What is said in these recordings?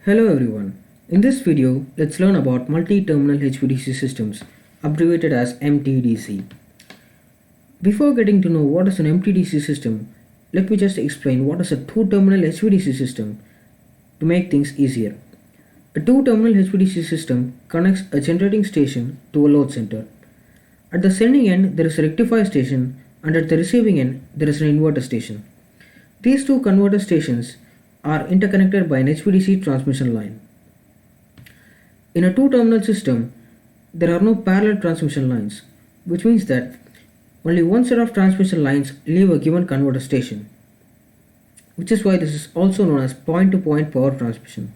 Hello everyone. In this video, let's learn about multi-terminal HVDC systems, abbreviated as MTDC. Before getting to know what is an MTDC system, let me just explain what is a two-terminal HVDC system to make things easier. A two-terminal HVDC system connects a generating station to a load center. At the sending end, there is a rectifier station, and at the receiving end, there is an inverter station. These two converter stations are interconnected by an HVDC transmission line. In a two-terminal system, there are no parallel transmission lines, which means that only one set of transmission lines leave a given converter station, which is why this is also known as point-to-point power transmission.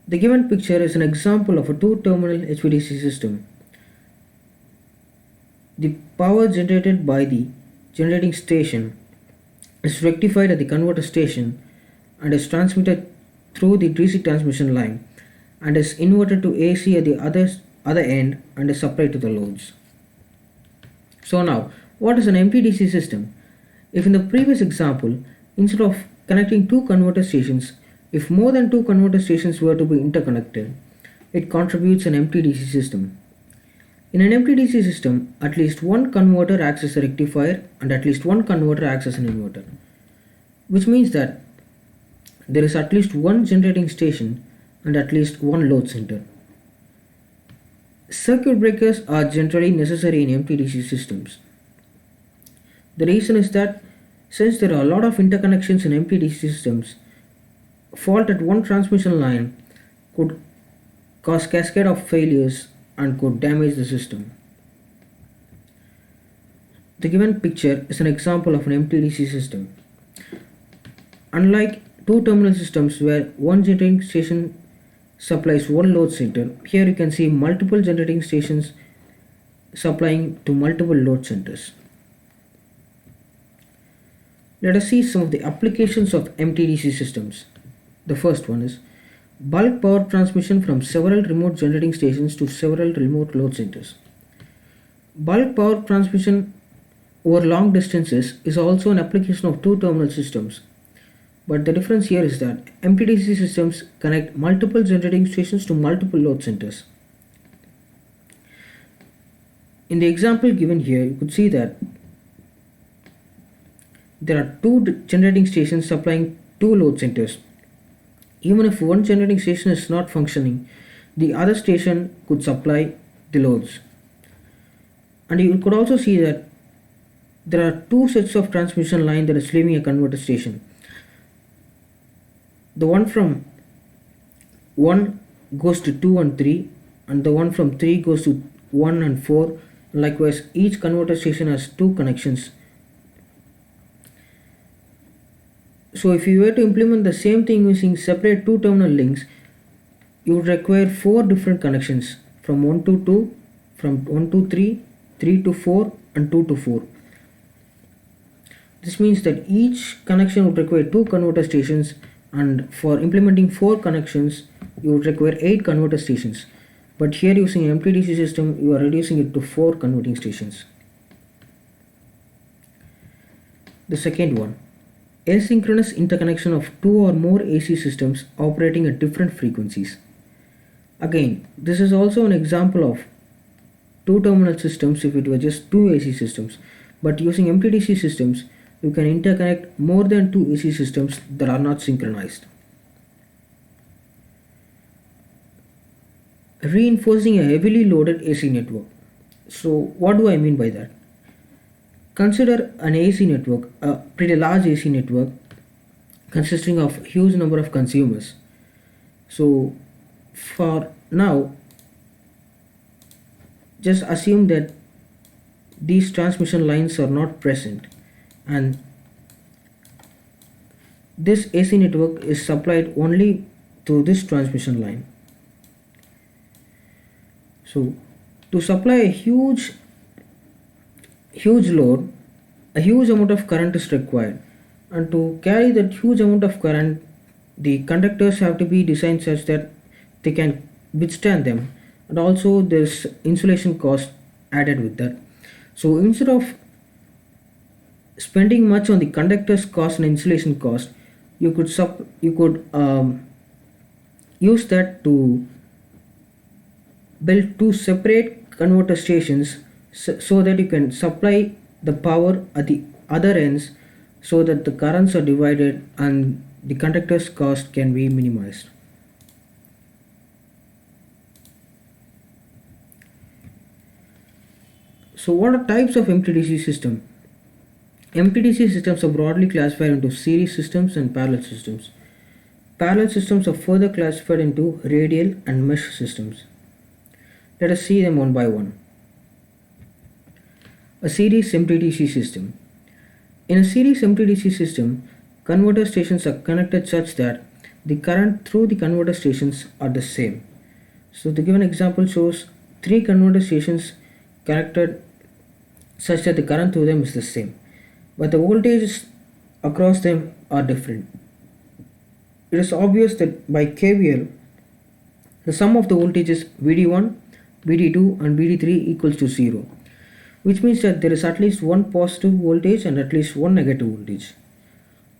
The given picture is an example of a two-terminal HVDC system. The power generated by the generating station is rectified at the converter station and is transmitted through the DC transmission line and is inverted to AC at the other end and is supplied to the loads. So now, what is an MTDC system? If in the previous example, instead of connecting two converter stations, if more than two converter stations were to be interconnected, it contributes an MTDC system. In an MTDC system, at least one converter acts as a rectifier and at least one converter acts as an inverter, which means that there is at least one generating station and at least one load center. Circuit breakers are generally necessary in MTDC systems. The reason is that since there are a lot of interconnections in MTDC systems, fault at one transmission line could cause cascade of failures and could damage the system. The given picture is an example of an MTDC system. Unlike two-terminal systems where one generating station supplies one load center, here you can see multiple generating stations supplying to multiple load centers. Let us see some of the applications of MTDC systems. The first one is bulk power transmission from several remote generating stations to several remote load centers. Bulk power transmission over long distances is also an application of two-terminal systems. But the difference here is that MTDC systems connect multiple generating stations to multiple load centers. In the example given here, you could see that there are two generating stations supplying two load centers. Even if one generating station is not functioning, the other station could supply the loads. And you could also see that there are two sets of transmission line that is leaving a converter station. The one from 1 goes to 2 and 3, and the one from 3 goes to 1 and 4. Likewise, each converter station has two connections. So if you were to implement the same thing using separate two-terminal links, you would require 4 different connections from 1 to 2, from 1 to 3, 3 to 4, and 2 to 4. This means that each connection would require 2 converter stations, and for implementing 4 connections, you would require 8 converter stations. But here using an MTDC system, you are reducing it to 4 converting stations. The second one, asynchronous interconnection of 2 or more AC systems operating at different frequencies. Again, this is also an example of two-terminal systems if it were just 2 AC systems. But using MTDC systems, you can interconnect more than 2 AC systems that are not synchronized. Reinforcing a heavily loaded AC network. So what do I mean by that? Consider an AC network, a pretty large AC network consisting of a huge number of consumers. So for now, just assume that these transmission lines are not present and this AC network is supplied only through this transmission line. So to supply a huge load, a huge amount of current is required, and to carry that huge amount of current, the conductors have to be designed such that they can withstand them, and also there's insulation cost added with that. So instead of spending much on the conductor's cost and insulation cost, you could use that to build two separate converter stations, so that you can supply the power at the other ends, so that the currents are divided and the conductor's cost can be minimized. So what are types of MTDC system? MTDC systems are broadly classified into series systems and parallel systems. Parallel systems are further classified into radial and mesh systems. Let us see them one by one. A series MTDC system. In a series MTDC system, converter stations are connected such that the current through the converter stations are the same. So the given example shows three converter stations connected such that the current through them is the same, but the voltages across them are different. It is obvious that by KVL, the sum of the voltages VD1, VD2 and VD3 equals to 0, which means that there is at least one positive voltage and at least one negative voltage.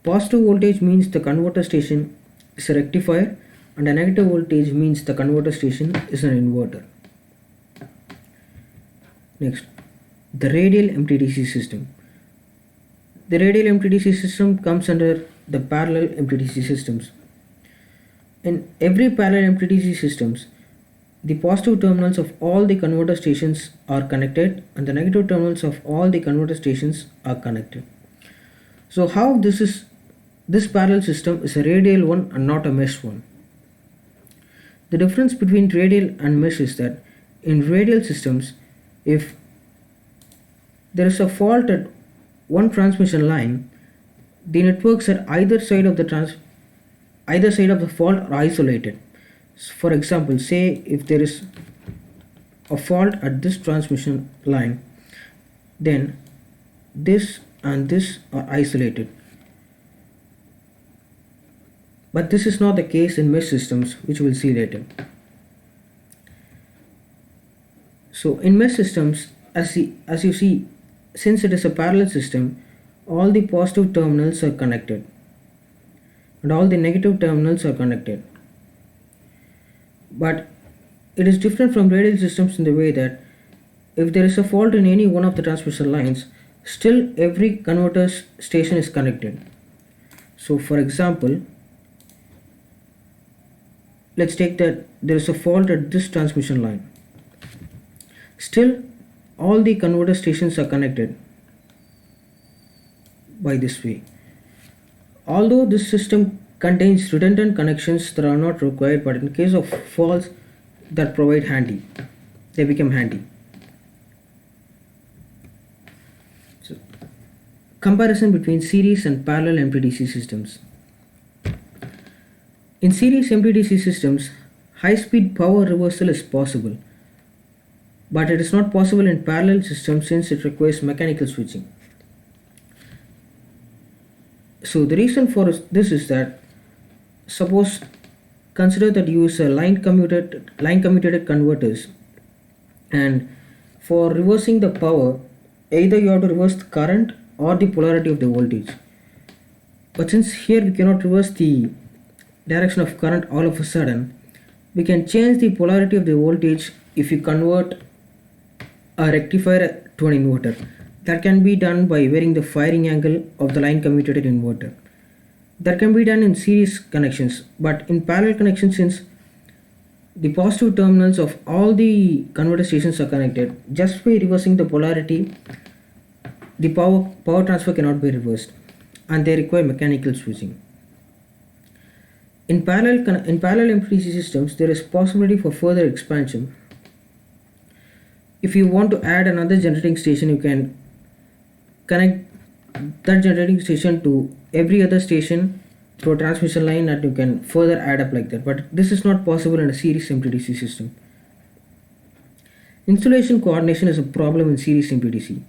Positive voltage means the converter station is a rectifier, and a negative voltage means the converter station is an inverter. Next, the radial MTDC system. The radial MTDC system comes under the parallel MTDC systems. In every parallel MTDC systems, the positive terminals of all the converter stations are connected and the negative terminals of all the converter stations are connected. So how this parallel system is a radial one and not a mesh one. The difference between radial and mesh is that in radial systems, if there is a fault at one transmission line, the networks at either side of the fault are isolated. For example, say if there is a fault at this transmission line, then this and this are isolated. But this is not the case in mesh systems, which we'll see later. So in mesh systems, as you see, since it is a parallel system, all the positive terminals are connected and all the negative terminals are connected. But it is different from radial systems in the way that if there is a fault in any one of the transmission lines, still every converter station is connected. So for example, let's take that there is a fault at this transmission line. Still all the converter stations are connected by this way. Although this system contains redundant connections that are not required, but in case of faults that they become handy. So, comparison between series and parallel MTDC systems. In series MTDC systems, high-speed power reversal is possible, but it is not possible in parallel systems since it requires mechanical switching. So the reason for this is that, suppose consider that you use a line commutated converters, and for reversing the power, either you have to reverse the current or the polarity of the voltage. But since here we cannot reverse the direction of current all of a sudden, we can change the polarity of the voltage if you convert a rectifier to an inverter. That can be done by varying the firing angle of the line commutated inverter. That can be done in series connections, but in parallel connections, since the positive terminals of all the converter stations are connected, just by reversing the polarity, the power transfer cannot be reversed, and they require mechanical switching. In parallel MTDC systems, there is possibility for further expansion. If you want to add another generating station, you can connect that generating station to every other station through a transmission line, and you can further add up like that. But this is not possible in a series MTDC system. Insulation coordination is a problem in series MTDC.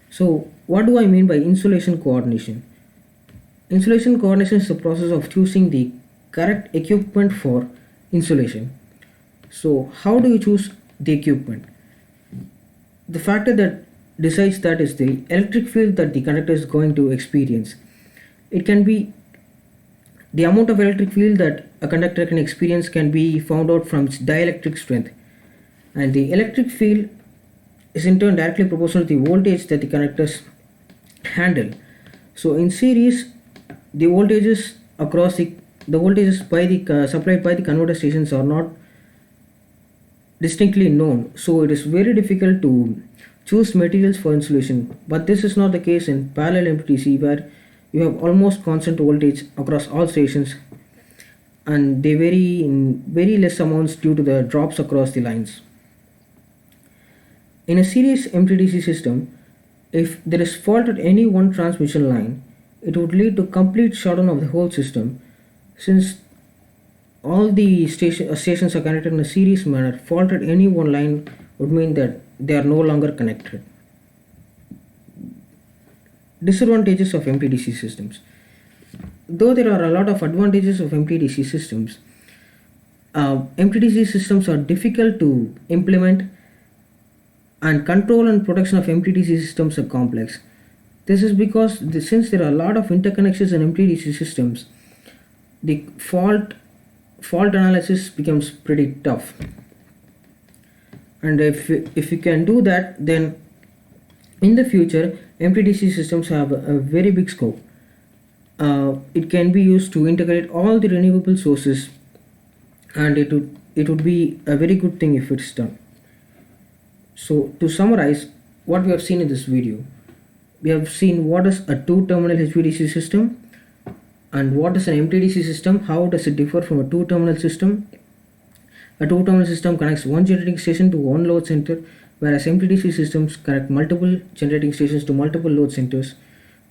So what do I mean by insulation coordination? Insulation coordination is the process of choosing the correct equipment for insulation. So how do you choose the equipment? The factor that decides that is the electric field that the conductor is going to experience. It can be The amount of electric field that a conductor can experience can be found out from its dielectric strength, and the electric field is in turn directly proportional to the voltage that the conductors handle. So in series, the voltages across the voltages by the supplied by the converter stations are not distinctly known, so it is very difficult to choose materials for insulation. But this is not the case in parallel MPDC, where you have almost constant voltage across all stations, and they vary in very less amounts due to the drops across the lines. In a series MPDC system, if there is fault at any one transmission line, it would lead to complete shutdown of the whole system. Since all the stations are connected in a series manner, fault at any one line would mean that they are no longer connected. Disadvantages of MPDC systems. Though there are a lot of advantages of MPDC systems, MPDC systems are difficult to implement, and control and protection of MPDC systems are complex. This is because since there are a lot of interconnections in MPDC systems, the fault analysis becomes pretty tough. And if you can do that, then in the future MPDC systems have a very big scope. It can be used to integrate all the renewable sources, and it would be a very good thing if it's done. So to summarize what we have seen in this video, we have seen what is a two-terminal HVDC system and what is an MTDC system, how does it differ from a two-terminal system. A two-terminal system connects one generating station to one load center, whereas MTDC systems connect multiple generating stations to multiple load centers.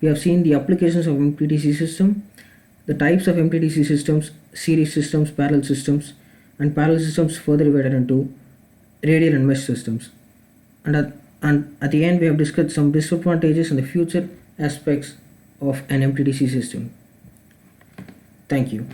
We have seen the applications of MTDC system, the types of MTDC systems, series systems, and parallel systems further divided into radial and mesh systems. And at the end, we have discussed some disadvantages and the future aspects of an MTDC system. Thank you.